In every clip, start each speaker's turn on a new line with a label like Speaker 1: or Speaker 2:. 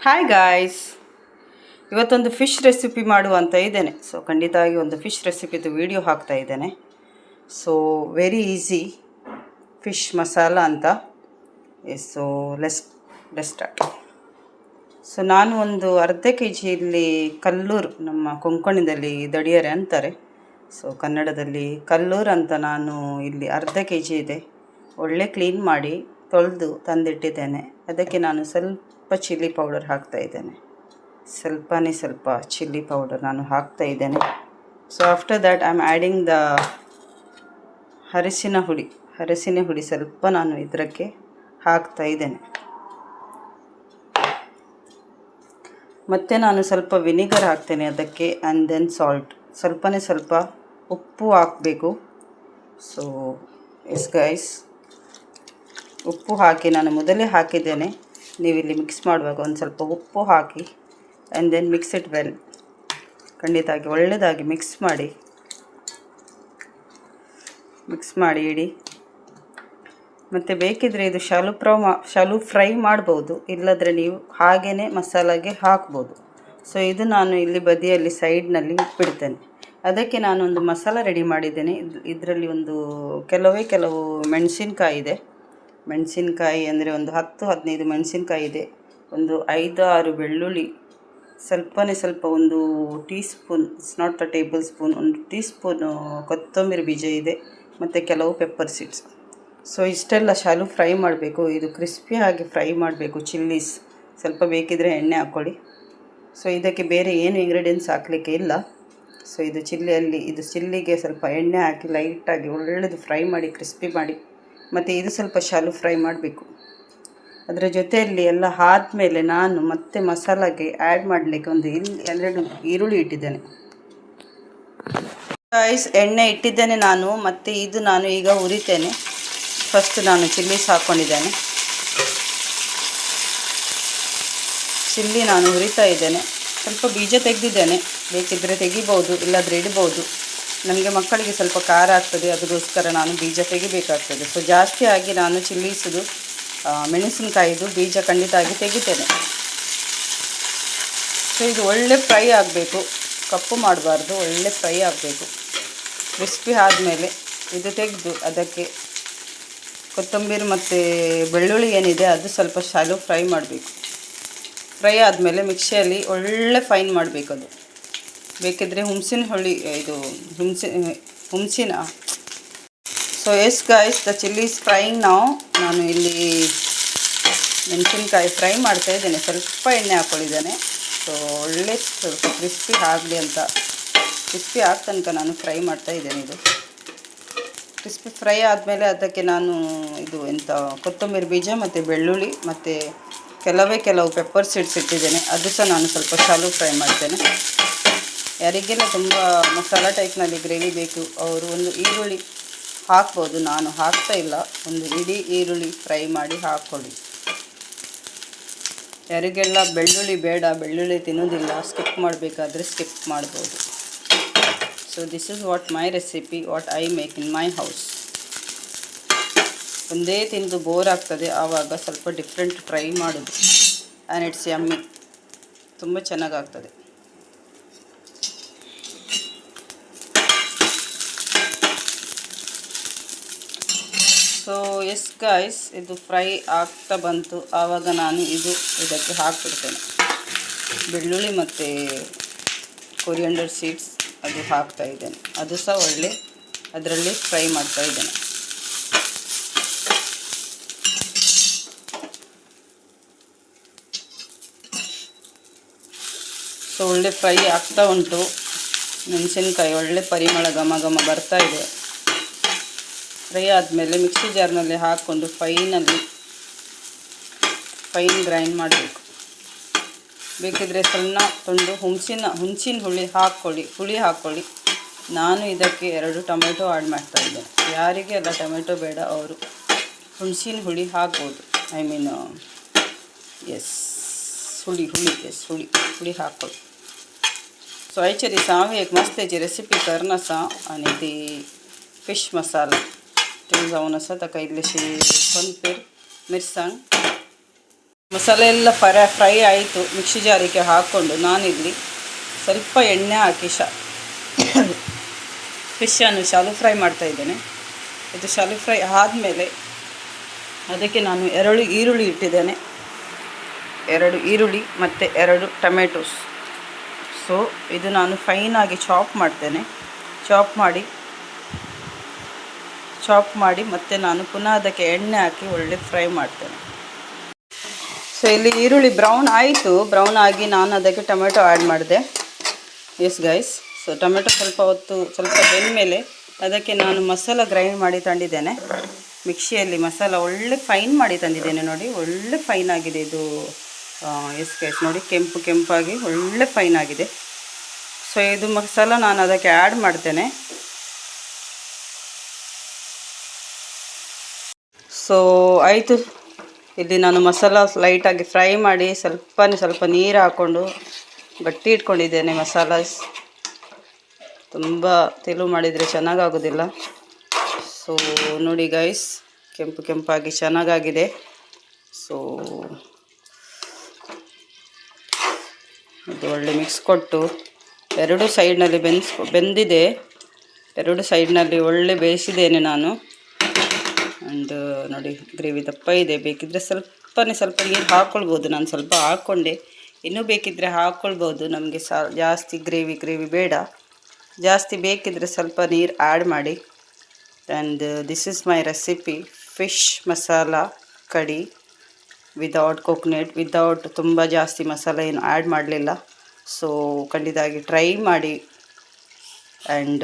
Speaker 1: Hi guys, ಇವತ್ತೊಂದು fish recipe ಮಾಡುವಂತ ಇದ್ದೇನೆ. ಸೊ ಖಂಡಿತವಾಗಿ ಒಂದು ಫಿಶ್ ರೆಸಿಪಿದು ವಿಡಿಯೋ ಹಾಕ್ತಾ ಇದ್ದೇನೆ. So very easy fish masala ಅಂತ. So let's start. ಸೊ ನಾನು ಒಂದು ಅರ್ಧ kg ಇಲ್ಲಿ ಕಲ್ಲೂರು, ನಮ್ಮ ಕೊಂಕಣಿದಲ್ಲಿ ದಡಿಯರೆ ಅಂತಾರೆ, ಸೊ ಕನ್ನಡದಲ್ಲಿ ಕಲ್ಲೂರು ಅಂತ. ನಾನು ಇಲ್ಲಿ ಅರ್ಧ kg ಇದೆ, ಒಳ್ಳೆ ಕ್ಲೀನ್ ಮಾಡಿ ತೊಳೆದು ತಂದಿಟ್ಟಿದ್ದೇನೆ. ಅದಕ್ಕೆ ನಾನು ಸ್ವಲ್ಪ ಚಿಲ್ಲಿ ಪೌಡರ್ ಹಾಕ್ತಾ ಇದ್ದೇನೆ. ಸ್ವಲ್ಪ ಚಿಲ್ಲಿ ಪೌಡರ್ ನಾನು ಹಾಕ್ತಾ ಇದ್ದೇನೆ. So after that I am adding the ಅರಿಶಿನ ಹುಡಿ ಸ್ವಲ್ಪ ನಾನು ಇದಕ್ಕೆ ಹಾಕ್ತಾ ಇದ್ದೇನೆ. ಮತ್ತು ನಾನು ಸ್ವಲ್ಪ ವಿನಿಗರ್ ಹಾಕ್ತೇನೆ ಅದಕ್ಕೆ. ಆ್ಯಂಡ್ ದೆನ್ ಸಾಲ್ಟ್, ಸ್ವಲ್ಪ ಉಪ್ಪು ಹಾಕಬೇಕು. ಸೊ ಎಸ್ ಗೈಸ್, ಉಪ್ಪು ಹಾಕಿ ನಾನು ಮೊದಲೇ ಹಾಕಿದ್ದೇನೆ. ನೀವಿಲ್ಲಿ ಮಿಕ್ಸ್ ಮಾಡುವಾಗ ಒಂದು ಸ್ವಲ್ಪ ಉಪ್ಪು ಹಾಕಿ and then mix it well. ಖಂಡಿತವಾಗಿ ಒಳ್ಳೆಯದಾಗಿ ಮಿಕ್ಸ್ ಮಾಡಿ ಇಡಿ. ಮತ್ತು ಬೇಕಿದ್ದರೆ ಇದು ಶಾಲು ಫ್ರೈ ಮಾಡ್ಬೋದು, ಇಲ್ಲದ್ರೆ ನೀವು ಹಾಗೇ ಮಸಾಲಾಗೆ ಹಾಕ್ಬೋದು. ಸೊ ಇದು ನಾನು ಇಲ್ಲಿ ಬದಿಯಲ್ಲಿ ಸೈಡ್ನಲ್ಲಿ ಇಟ್ಬಿಡ್ತೇನೆ. ಅದಕ್ಕೆ ನಾನೊಂದು ಮಸಾಲ ರೆಡಿ ಮಾಡಿದ್ದೇನೆ. ಇದರಲ್ಲಿ ಒಂದು ಕೆಲವು ಮೆಣಸಿನ್ಕಾಯಿ ಇದೆ. ಮೆಣಸಿನ್ಕಾಯಿ ಅಂದರೆ ಒಂದು 10-15 ಮೆಣಸಿನ್ಕಾಯಿ ಇದೆ, ಒಂದು 5-6 ಬೆಳ್ಳುಳ್ಳಿ, ಸ್ವಲ್ಪ ಒಂದು tea spoon, it's not a table spoon, ಒಂದು ಟೀ ಸ್ಪೂನು ಕೊತ್ತಂಬರಿ ಬೀಜ ಇದೆ, ಮತ್ತು ಕೆಲವು ಪೆಪ್ಪರ್ ಸೀಡ್ಸ್. ಸೊ ಇಷ್ಟೆಲ್ಲ ಶಾಲು ಫ್ರೈ ಮಾಡಬೇಕು. ಇದು ಕ್ರಿಸ್ಪಿಯಾಗಿ ಫ್ರೈ ಮಾಡಬೇಕು. ಚಿಲ್ಲೀಸ್ ಸ್ವಲ್ಪ ಬೇಕಿದ್ದರೆ ಎಣ್ಣೆ ಹಾಕ್ಕೊಳ್ಳಿ. ಸೊ ಇದಕ್ಕೆ ಬೇರೆ ಏನು ಇಂಗ್ರೀಡಿಯೆಂಟ್ಸ್ ಹಾಕಲಿಕ್ಕೆ ಇಲ್ಲ. ಸೊ ಇದು ಚಿಲ್ಲಿಗೆ ಸ್ವಲ್ಪ ಎಣ್ಣೆ ಹಾಕಿ ಲೈಟಾಗಿ ಒಳ್ಳೆಯದು ಫ್ರೈ ಮಾಡಿ, ಕ್ರಿಸ್ಪಿ ಮಾಡಿ. ಮತ್ತು ಇದು ಸ್ವಲ್ಪ ಶಾಲು ಫ್ರೈ ಮಾಡಬೇಕು. ಅದರ ಜೊತೆಯಲ್ಲಿ ಎಲ್ಲ ಆದಮೇಲೆ ನಾನು ಮತ್ತೆ ಮಸಾಲಾಗೆ ಆ್ಯಡ್ ಮಾಡಲಿಕ್ಕೆ ಒಂದು 2 ಈರುಳ್ಳಿ ಇಟ್ಟಿದ್ದೇನೆ. ರೈಸ್ ಎಣ್ಣೆ ಇಟ್ಟಿದ್ದೇನೆ ನಾನು. ಮತ್ತು ಇದು ನಾನು ಈಗ ಹುರಿತೇನೆ. ಫಸ್ಟ್ ನಾನು ಚಿಲ್ಲೀಸ್ ಹಾಕ್ಕೊಂಡಿದ್ದೇನೆ. ಚಿಲ್ಲಿ ನಾನು ಹುರಿತಾ ಇದ್ದೇನೆ. ಸ್ವಲ್ಪ ಬೀಜ ತೆಗೆದಿದ್ದೇನೆ, ಬೇಕಿದ್ದರೆ ತೆಗಿಬೋದು, ಇಲ್ಲಾದರೆ ಇಡ್ಬೋದು. ನಮಗೆ ಮಕ್ಕಳಿಗೆ ಸ್ವಲ್ಪ ಖಾರ ಆಗ್ತದೆ, ಅದಕ್ಕೋಸ್ಕರ ನಾನು ಬೀಜ ತೆಗಿಬೇಕಾಗ್ತದೆ. ಸೊ ಜಾಸ್ತಿ ಆಗಿ ನಾನು ಚಿಲ್ಲೀಸದು ಮೆಣಸಿನಕಾಯಿದು ಬೀಜ ಖಂಡಿತವಾಗಿ ತೆಗಿತೇನೆ. ಸೊ ಇದು ಒಳ್ಳೆ ಫ್ರೈ ಆಗಬೇಕು, ಕಪ್ಪು ಮಾಡಬಾರ್ದು, ಒಳ್ಳೆ ಫ್ರೈ ಆಗಬೇಕು. ಕ್ರಿಸ್ಪಿ ಆದಮೇಲೆ ಇದು ತೆಗೆದು ಅದಕ್ಕೆ ಕೊತ್ತಂಬರಿ ಮತ್ತು ಬೆಳ್ಳುಳ್ಳಿ ಏನಿದೆ ಅದು ಸ್ವಲ್ಪ ಶಾಲು ಫ್ರೈ ಮಾಡಬೇಕು. ಫ್ರೈ ಆದಮೇಲೆ ಮಿಕ್ಸಿಯಲ್ಲಿ ಒಳ್ಳೆ ಫೈನ್ ಮಾಡಬೇಕು. ಅದು ಬೇಕಿದ್ದರೆ ಹುಣಸಿನ. So yes guys, the chilli is frying ನಾವು. ನಾನು ಇಲ್ಲಿ ಮೆಣಸಿನ್ಕಾಯಿ ಫ್ರೈ ಮಾಡ್ತಾ ಇದ್ದೇನೆ. ಸ್ವಲ್ಪ ಎಣ್ಣೆ ಹಾಕ್ಕೊಂಡಿದ್ದೇನೆ. ಸೊ ಒಳ್ಳೆ ಸ್ವಲ್ಪ ಕ್ರಿಸ್ಪಿ ಆಗಲಿ ಅಂತ, ಕ್ರಿಸ್ಪಿ ಆಗ ತನಕ ನಾನು ಫ್ರೈ ಮಾಡ್ತಾ ಇದ್ದೇನೆ. ಇದು ಕ್ರಿಸ್ಪಿ ಫ್ರೈ ಆದಮೇಲೆ ಅದಕ್ಕೆ ನಾನು ಕೊತ್ತಂಬರಿ ಬೀಜ ಮತ್ತು ಬೆಳ್ಳುಳ್ಳಿ ಮತ್ತು ಕೆಲವು ಪೆಪ್ಪರ್ ಸೀಡ್ಸ್ ಇಟ್ಟಿದ್ದೇನೆ. ಅದು ಸಹ ನಾನು ಸ್ವಲ್ಪ ಶಾಲು ಫ್ರೈ ಮಾಡ್ತೇನೆ. ಯಾರಿಗೆಲ್ಲ ತುಂಬ ಮಸಾಲ ಟೈಪ್ನಲ್ಲಿ ಗ್ರೇವಿ ಬೇಕು ಅವರು ಒಂದು ಈರುಳ್ಳಿ ಹಾಕ್ಬೋದು, ನಾನು ಹಾಕ್ತಾ ಇಲ್ಲ. ಒಂದು ಇಡೀ ಈರುಳ್ಳಿ ಫ್ರೈ ಮಾಡಿ ಹಾಕ್ಕೊಳ್ಳಿ. ಯಾರಿಗೆಲ್ಲ ಬೆಳ್ಳುಳ್ಳಿ ಬೇಡ, ಬೆಳ್ಳುಳ್ಳಿ ತಿನ್ನೋದಿಲ್ಲ, ಸ್ಕಿಪ್ ಮಾಡಬೇಕಾದ್ರೆ ಸ್ಕಿಪ್ ಮಾಡ್ಬೋದು. So this is what my recipe, what I make in my house. ಒಂದೇ ತಿಂದು ಬೋರ್ ಆಗ್ತದೆ, ಆವಾಗ ಸ್ವಲ್ಪ ಡಿಫ್ರೆಂಟ್ ಟ್ರೈ ಮಾಡೋದು. ಆ್ಯಂಡ್ ಇಟ್ಸ್ ಯಮ್ಮಿ, ತುಂಬ ಚೆನ್ನಾಗಾಗ್ತದೆ. ಸೊ ಎಸ್ ಗಾಯ್ಸ್, ಇದು ಫ್ರೈ ಆಗ್ತಾ ಬಂತು. ಆವಾಗ ನಾನು ಇದಕ್ಕೆ ಹಾಕ್ಬಿಡ್ತೇನೆ. ಬೆಳ್ಳುಳ್ಳಿ ಮತ್ತು ಕೊರಿಯಂಡರ್ ಸೀಡ್ಸ್ ಅದು ಹಾಕ್ತಾ ಇದ್ದೇನೆ. ಅದು ಸಹ ಒಳ್ಳೆ ಅದರಲ್ಲಿ ಫ್ರೈ ಮಾಡ್ತಾ ಇದ್ದೇನೆ. ಸೊ ಒಳ್ಳೆ ಫ್ರೈ ಆಗ್ತಾ ಉಂಟು. ಮೆಣಸಿನ್ಕಾಯಿ ಒಳ್ಳೆ ಪರಿಮಳ ಘಮ ಬರ್ತಾ ಇದೆ. ಫ್ರೈ ಆದಮೇಲೆ ಮಿಕ್ಸಿ ಜಾರ್ನಲ್ಲಿ ಹಾಕ್ಕೊಂಡು ಫೈನ್ ಗ್ರೈಂಡ್ ಮಾಡಬೇಕು. ಬೇಕಿದ್ದರೆ ಸಣ್ಣ ತುಂಡು ಹುಣಸಿನ ಹುಳಿ ಹಾಕ್ಕೊಳ್ಳಿ. ನಾನು ಇದಕ್ಕೆ 2 ಟೊಮೆಟೊ ಆ್ಯಡ್ ಮಾಡ್ತಾ ಇದ್ದೇನೆ. ಯಾರಿಗೆ ಎಲ್ಲ ಟೊಮೆಟೊ ಬೇಡ ಅವರು ಹುಣಸಿನ ಹುಳಿ ಹಾಕ್ಬೋದು. ಹುಳಿ हाकल. सो आयचे सांग एक मस्त रेसिपी करना सा आणि ती फिश मसाला ते जाऊन असा ताका इल्लेशी कोणपेर मिरसांग ಮಸಾಲೆ ಎಲ್ಲ ಫ್ರೈ ಆಯಿತು. ಮಿಕ್ಸಿ ಜಾರಿಗೆ ಹಾಕ್ಕೊಂಡು ನಾನಿಲ್ಲಿ ಸ್ವಲ್ಪ ಎಣ್ಣೆ ಹಾಕಿ ಫಿಶನ್ನು ಶಾಲು ಫ್ರೈ ಮಾಡ್ತಾಯಿದ್ದೇನೆ. ಇದು ಶಾಲು ಫ್ರೈ ಆದಮೇಲೆ ಅದಕ್ಕೆ ನಾನು 2 ಈರುಳ್ಳಿ ಇಟ್ಟಿದ್ದೇನೆ, 2 ಈರುಳ್ಳಿ ಮತ್ತು 2 ಟೊಮೆಟೊಸ್. ಸೊ ಇದು ನಾನು ಫೈನಾಗಿ ಚಾಪ್ ಮಾಡ್ತೇನೆ. ಚಾಪ್ ಮಾಡಿ ಮತ್ತು ನಾನು ಪುನಃ ಅದಕ್ಕೆ ಎಣ್ಣೆ ಹಾಕಿ ಒಳ್ಳೆ ಫ್ರೈ ಮಾಡ್ತೇನೆ. ಸೊ ಇಲ್ಲಿ ಈರುಳ್ಳಿ ಬ್ರೌನ್ ಆಯಿತು. ಬ್ರೌನ್ ಆಗಿ ನಾನು ಅದಕ್ಕೆ ಟೊಮೆಟೊ ಆ್ಯಡ್ ಮಾಡಿದೆ. ಎಸ್ ಗೈಸ್, ಸೊ ಟೊಮೆಟೊ ಸ್ವಲ್ಪ ಬೆಂದಮೇಲೆ ಅದಕ್ಕೆ ನಾನು ಮಸಾಲ ಗ್ರೈಂಡ್ ಮಾಡಿ ತಂದಿದ್ದೇನೆ. ಮಿಕ್ಸಿಯಲ್ಲಿ ಮಸಾಲ ಒಳ್ಳೆ ಫೈನ್ ಮಾಡಿ ತಂದಿದ್ದೇನೆ. ನೋಡಿ ಒಳ್ಳೆ ಫೈನ್ ಆಗಿದೆ ಇದು. ಎಸ್ ಗೈಸ್ ನೋಡಿ, ಕೆಂಪಾಗಿ ಒಳ್ಳೆ ಫೈನ್ ಆಗಿದೆ. ಸೊ ಇದು ಮಸಾಲ ನಾನು ಅದಕ್ಕೆ ಆ್ಯಡ್ ಮಾಡ್ತೇನೆ. ಸೊ ಆಯಿತು, ಇಲ್ಲಿ ನಾನು ಮಸಾಲ ಲೈಟಾಗಿ ಫ್ರೈ ಮಾಡಿ ಸ್ವಲ್ಪ ನೀರು ಹಾಕ್ಕೊಂಡು ಗಟ್ಟಿ ಇಟ್ಕೊಂಡಿದ್ದೇನೆ. ಮಸಾಲ ತುಂಬ ತೆಳು ಮಾಡಿದರೆ ಚೆನ್ನಾಗಾಗೋದಿಲ್ಲ. ಸೊ ನೋಡಿ ಗೈಸ್, ಕೆಂಪಾಗಿ ಚೆನ್ನಾಗಾಗಿದೆ. ಸೊ ಇದು ಒಳ್ಳೆ ಮಿಕ್ಸ್ ಕೊಟ್ಟು 2 ಸೈಡ್ನಲ್ಲಿ ಬೆಂದಿದೆ. 2 ಸೈಡ್ನಲ್ಲಿ ಒಳ್ಳೆ ಬೇಯಿಸಿದ್ದೇನೆ ನಾನು. ಆ್ಯಂಡ್ ನೋಡಿ ಗ್ರೇವಿ ದಪ್ಪ ಇದೆ. ಬೇಕಿದ್ದರೆ ಸ್ವಲ್ಪ ನೀರು ಹಾಕ್ಕೊಳ್ಬೋದು. ನಾನು ಸ್ವಲ್ಪ ಹಾಕ್ಕೊಂಡೆ, ಇನ್ನೂ ಬೇಕಿದ್ದರೆ ಹಾಕ್ಕೊಳ್ಬೋದು. ನಮಗೆ ಜಾಸ್ತಿ ಗ್ರೇವಿ ಬೇಡ. ಜಾಸ್ತಿ ಬೇಕಿದ್ದರೆ ಸ್ವಲ್ಪ ನೀರು ಆ್ಯಡ್ ಮಾಡಿ. And this is my recipe, fish masala ಕಡಿ ವಿದೌಟ್ ಕೊಕೊನೆಟ್, ವಿದೌಟ್ ತುಂಬ ಜಾಸ್ತಿ ಮಸಾಲೆ ಏನು ಆ್ಯಡ್ ಮಾಡಲಿಲ್ಲ. ಸೊ ಖಂಡಿತವಾಗಿ ಟ್ರೈ ಮಾಡಿ. ಆ್ಯಂಡ್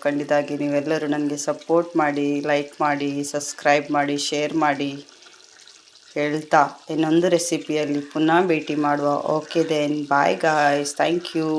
Speaker 1: ಖಂಡಿತವಾಗಿ ನೀವೆಲ್ಲರೂ ನನಗೆ ಸಪೋರ್ಟ್ ಮಾಡಿ, ಲೈಕ್ ಮಾಡಿ, ಸಬ್ಸ್ಕ್ರೈಬ್ ಮಾಡಿ, ಶೇರ್ ಮಾಡಿ ಹೇಳ್ತಾ ಇನ್ನೊಂದು ರೆಸಿಪಿಯಲ್ಲಿ ಪುನಃ ಭೇಟಿ ಮಾಡುವ. Okay then, bye guys, thank you.